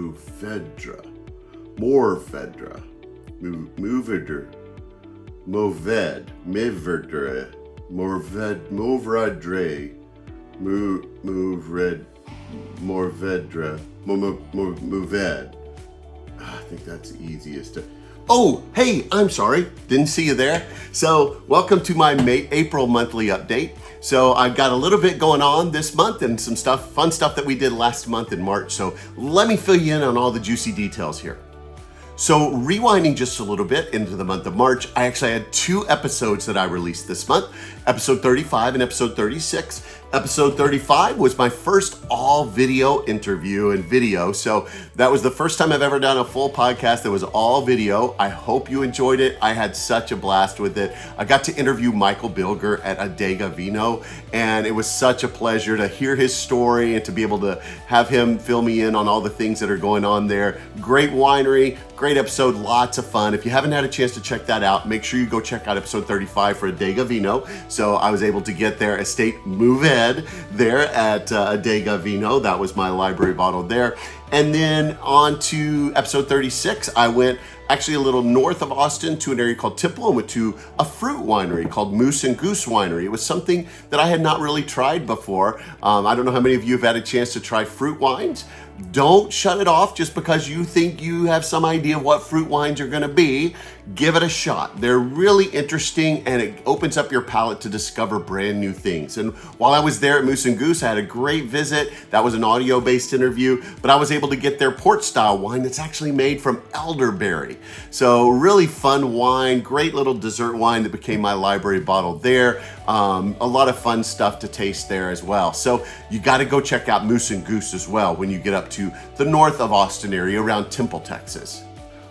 Mourvedre, Mourvedre, Mourvedre, Mourvedre, Mourvedre, Mourvedre, Mourvedre. I think that's the easiest to... Oh, hey, I'm sorry. Didn't see you there. So welcome to my April monthly update. So I've got a little bit going on this month and some stuff, fun stuff that we did last month in March. So let me fill you in on all the juicy details here. So rewinding just a little bit into the month of March, I actually had 2 episodes that I released this month, episode 35 and episode 36. Episode 35 was my first all video interview and video. So that was the first time I've ever done a full podcast that was all video. I hope you enjoyed it. I had such a blast with it. I got to interview Michael Bilger at Adega Vino, and it was such a pleasure to hear his story and to be able to have him fill me in on all the things that are going on there. Great winery, great episode, lots of fun. If you haven't had a chance to check that out, make sure you go check out episode 35 for Adega Vino. So I was able to get their estate Mourvedre there at Adega Vino. That was my library bottle there. And then on to episode 36, I went actually a little north of Austin to an area called Temple and went to a fruit winery called Moose and Goose Winery. It was something that I had not really tried before. I don't know how many of you have had a chance to try fruit wines. Don't shut it off just because you think you have some idea of what fruit wines are going to be. Give it a shot. They're really interesting, and it opens up your palate to discover brand new things. And while I was there at Moose and Goose, I had a great visit. That was an audio-based interview, but I was able to get their port-style wine that's actually made from elderberry. So really fun wine, great little dessert wine that became my library bottle there. A lot of fun stuff to taste there as well. So you got to go check out Moose and Goose as well when you get up to the north of Austin area around Temple, Texas.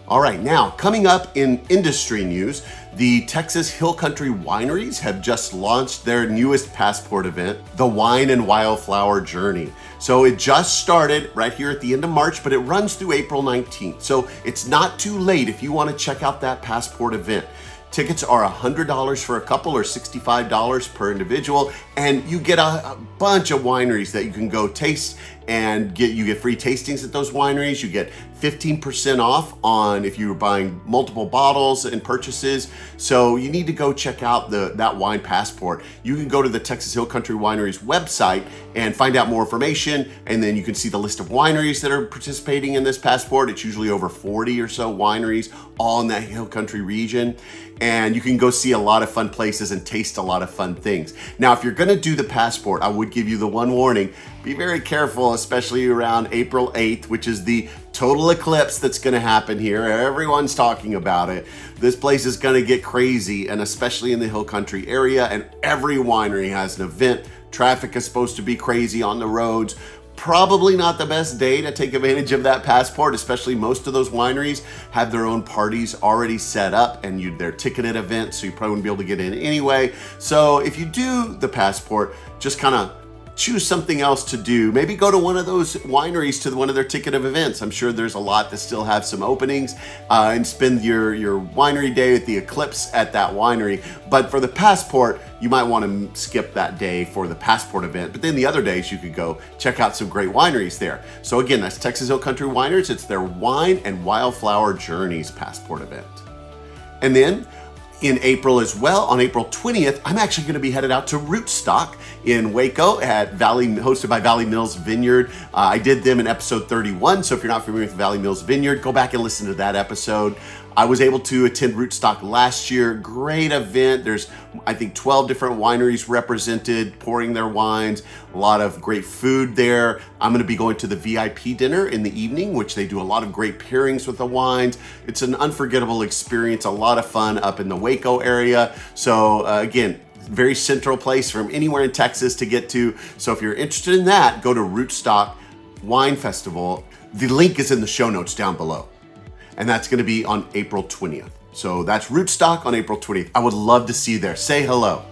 All right, now coming up in industry news, the Texas Hill Country Wineries have just launched their newest passport event, the Wine and Wildflower Journey. So it just started right here at the end of March, but it runs through April 19th. So it's not too late if you want to check out that passport event. Tickets are $100 for a couple or $65 per individual, and you get a bunch of wineries that you can go taste and you get free tastings at those wineries. You get 15% off on if you're buying multiple bottles and purchases. So you need to go check out that wine passport. You can go to the Texas Hill Country Wineries website and find out more information, and then you can see the list of wineries that are participating in this passport. It's usually over 40 or so wineries all in that Hill Country region. And you can go see a lot of fun places and taste a lot of fun things. Now, if you're gonna do the passport, I would give you the one warning. Be very careful, especially around April 8th, which is the total eclipse that's gonna happen here. Everyone's talking about it. This place is gonna get crazy, and especially in the Hill Country area, and every winery has an event. Traffic is supposed to be crazy on the roads. Probably not the best day to take advantage of that passport, especially most of those wineries have their own parties already set up and they're ticketed events, so you probably wouldn't be able to get in anyway. So if you do the passport, just kind of choose something else to do. Maybe go to one of those wineries to one of their ticketed events. I'm sure there's a lot that still have some openings, and spend your winery day at the eclipse at that winery. But for the passport, you might want to skip that day for the passport event. But then the other days you could go check out some great wineries there. So again, that's Texas Hill Country Wineries. It's their Wine and Wildflower Journeys passport event. And then in April as well, on April 20th, I'm actually going to be headed out to Rootstock in Waco hosted by Valley Mills Vineyard. I did them in episode 31, so if you're not familiar with Valley Mills Vineyard, go back and listen to that episode. I was able to attend Rootstock last year. Great event. There's, I think, 12 different wineries represented, pouring their wines. A lot of great food there. I'm going to be going to the VIP dinner in the evening, which they do a lot of great pairings with the wines. It's an unforgettable experience, a lot of fun up in the Waco area. So again, very central place from anywhere in Texas to get to. So if you're interested in that, go to Rootstock Wine Festival. The link is in the show notes down below. And that's going to be on April 20th. So that's Rootstock on April 20th. I would love to see you there. Say hello.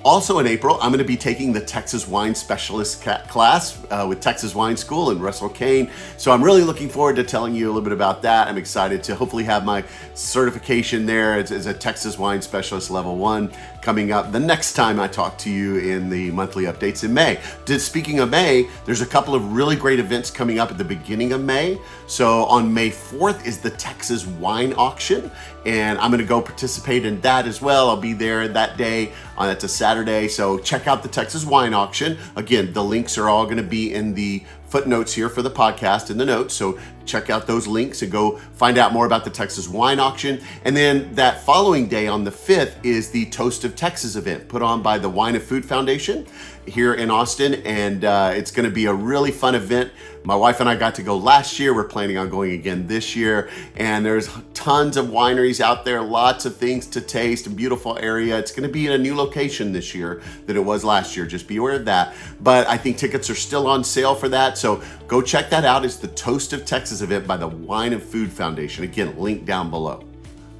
Also in April, I'm going to be taking the Texas Wine Specialist class with Texas Wine School and Russell Kane. So I'm really looking forward to telling you a little bit about that. I'm excited to hopefully have my certification there as a Texas Wine Specialist Level 1 coming up the next time I talk to you in the monthly updates in May. Speaking of May, there's a couple of really great events coming up at the beginning of May. So on May 4th is the Texas Wine Auction, and I'm gonna go participate in that as well. I'll be there that day. It's a Saturday, so check out the Texas Wine Auction. Again, the links are all gonna be in the footnotes here for the podcast in the notes. So check out those links and go find out more about the Texas Wine Auction. And then that following day on the 5th is the Toast of Texas event put on by the Wine and Food Foundation here in Austin. And it's gonna be a really fun event. My wife and I got to go last year. We're planning on going again this year. And there's tons of wineries out there, lots of things to taste, a beautiful area. It's gonna be in a new location this year than it was last year. Just be aware of that. But I think tickets are still on sale for that. So go check that out. It's the Toast of Texas event by the Wine and Food Foundation. Again, link down below.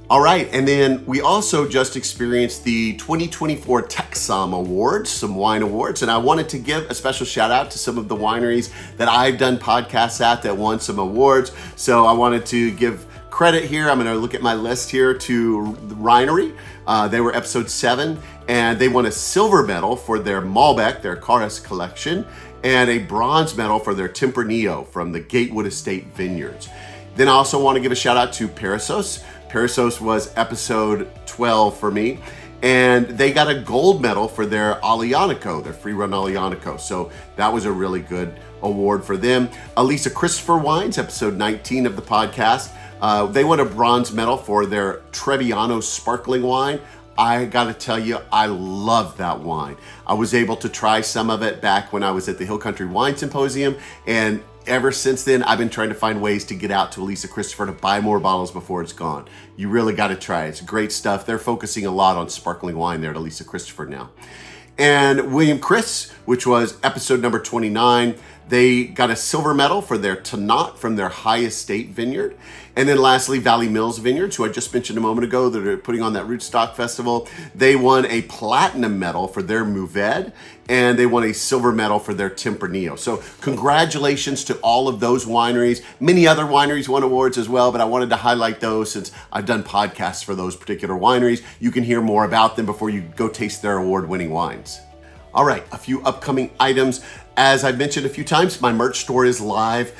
All right, and then we also just experienced the 2024 TexSom Awards, some wine awards, and I wanted to give a special shout out to some of the wineries that I've done podcasts at that won some awards. So I wanted to give credit here. I'm gonna look at my list here to the Winery. They were episode 7, and they won a silver medal for their Malbec, their Carras collection, and a bronze medal for their Tempranillo from the Gatewood Estate Vineyards. Then I also want to give a shout out to Perissos. Perissos was episode 12 for me, and they got a gold medal for their Aglianico, their free run Aglianico. So that was a really good award for them. Elisa Christopher Wines, episode 19 of the podcast. They won a bronze medal for their Trebbiano sparkling wine. I gotta tell you, I love that wine. I was able to try some of it back when I was at the Hill Country Wine Symposium, and ever since then, I've been trying to find ways to get out to Elisa Christopher to buy more bottles before it's gone. You really gotta try it. It's great stuff. They're focusing a lot on sparkling wine there at Elisa Christopher now. And William Chris, which was episode number 29, they got a silver medal for their Tannat from their High Estate vineyard. And then lastly, Valley Mills Vineyards, who I just mentioned a moment ago, that are putting on that Rootstock Festival. They won a platinum medal for their Mourvèdre, and they won a silver medal for their Tempranillo. So congratulations to all of those wineries. Many other wineries won awards as well, but I wanted to highlight those since I've done podcasts for those particular wineries. You can hear more about them before you go taste their award-winning wines. All right, a few upcoming items. As I've mentioned a few times, my merch store is live.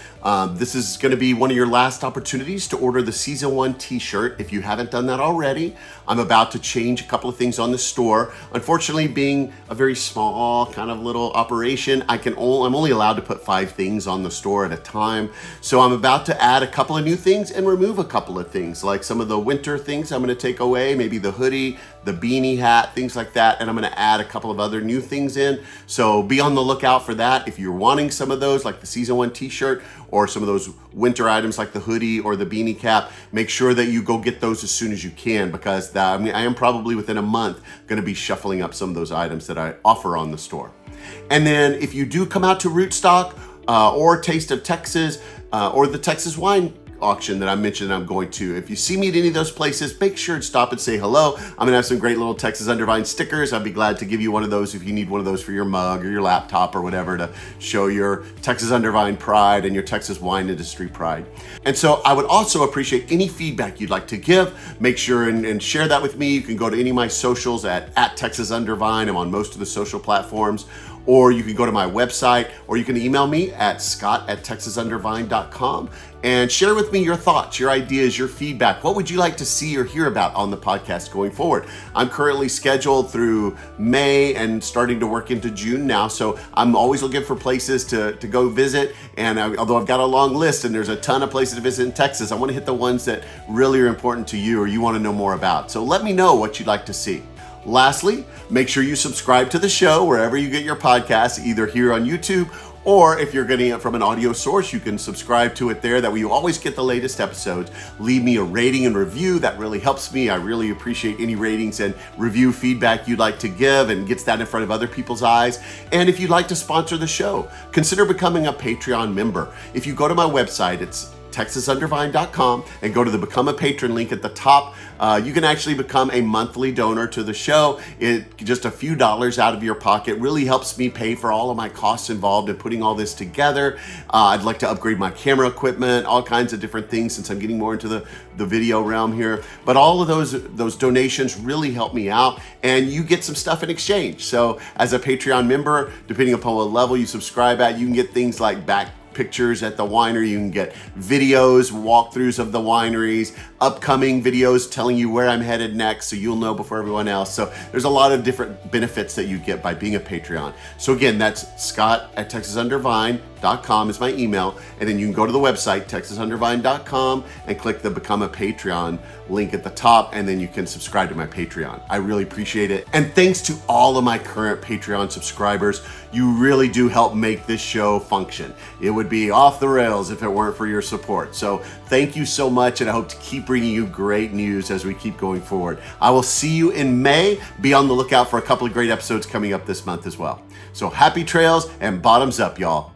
This is gonna be one of your last opportunities to order the Season 1 t-shirt. If you haven't done that already, I'm about to change a couple of things on the store. Unfortunately, being a very small kind of little operation, I'm only allowed to put 5 things on the store at a time. So I'm about to add a couple of new things and remove a couple of things, like some of the winter things I'm gonna take away, maybe the hoodie, the beanie hat, things like that. And I'm gonna add a couple of other new things in. So be on the lookout for that. If you're wanting some of those, like the Season 1 t-shirt, or some of those winter items like the hoodie or the beanie cap, make sure that you go get those as soon as you can, because I am probably within a month gonna be shuffling up some of those items that I offer on the store. And then if you do come out to Rootstock or Taste of Texas or the Texas Wine Auction that I mentioned I'm going to, if you see me at any of those places, make sure to stop and say hello. I'm gonna have some great little Texas Undervine stickers. I'd be glad to give you one of those if you need one of those for your mug or your laptop or whatever, to show your Texas Undervine pride and your Texas wine industry pride. And so I would also appreciate any feedback you'd like to give. Make sure and share that with me. You can go to any of my socials at Texas Undervine. I'm on most of the social platforms. Or you can go to my website, or you can email me at scott@texasundervine.com and share with me your thoughts, your ideas, your feedback. What would you like to see or hear about on the podcast going forward? I'm currently scheduled through May and starting to work into June now, so I'm always looking for places to go visit. And although I've got a long list and there's a ton of places to visit in Texas, I want to hit the ones that really are important to you or you want to know more about. So let me know what you'd like to see. Lastly, make sure you subscribe to the show wherever you get your podcasts, either here on YouTube, or if you're getting it from an audio source, you can subscribe to it there. That way you always get the latest episodes. Leave me a rating and review. That really helps me. I really appreciate any ratings and review feedback you'd like to give, and gets that in front of other people's eyes. And if you'd like to sponsor the show, consider becoming a Patreon member. If you go to my website, it's texasundervine.com and go to the Become a Patron link at the top. You can actually become a monthly donor to the show. It just a few dollars out of your pocket really helps me pay for all of my costs involved in putting all this together. I'd like to upgrade my camera equipment, all kinds of different things since I'm getting more into the video realm here. But all of those donations really help me out, and you get some stuff in exchange. So as a Patreon member, depending upon what level you subscribe at, you can get things like back pictures at the winery. You can get videos, walkthroughs of the wineries, upcoming videos telling you where I'm headed next so you'll know before everyone else. So there's a lot of different benefits that you get by being a Patreon. So again, that's Scott@TexasUnderVine.com is my email. And then you can go to the website, TexasUnderVine.com, and click the Become a Patreon link at the top, and then you can subscribe to my Patreon. I really appreciate it. And thanks to all of my current Patreon subscribers. You really do help make this show function. It would be off the rails if it weren't for your support. So thank you so much, and I hope to keep bringing you great news as we keep going forward. I will see you in May. Be on the lookout for a couple of great episodes coming up this month as well. So happy trails and bottoms up, y'all.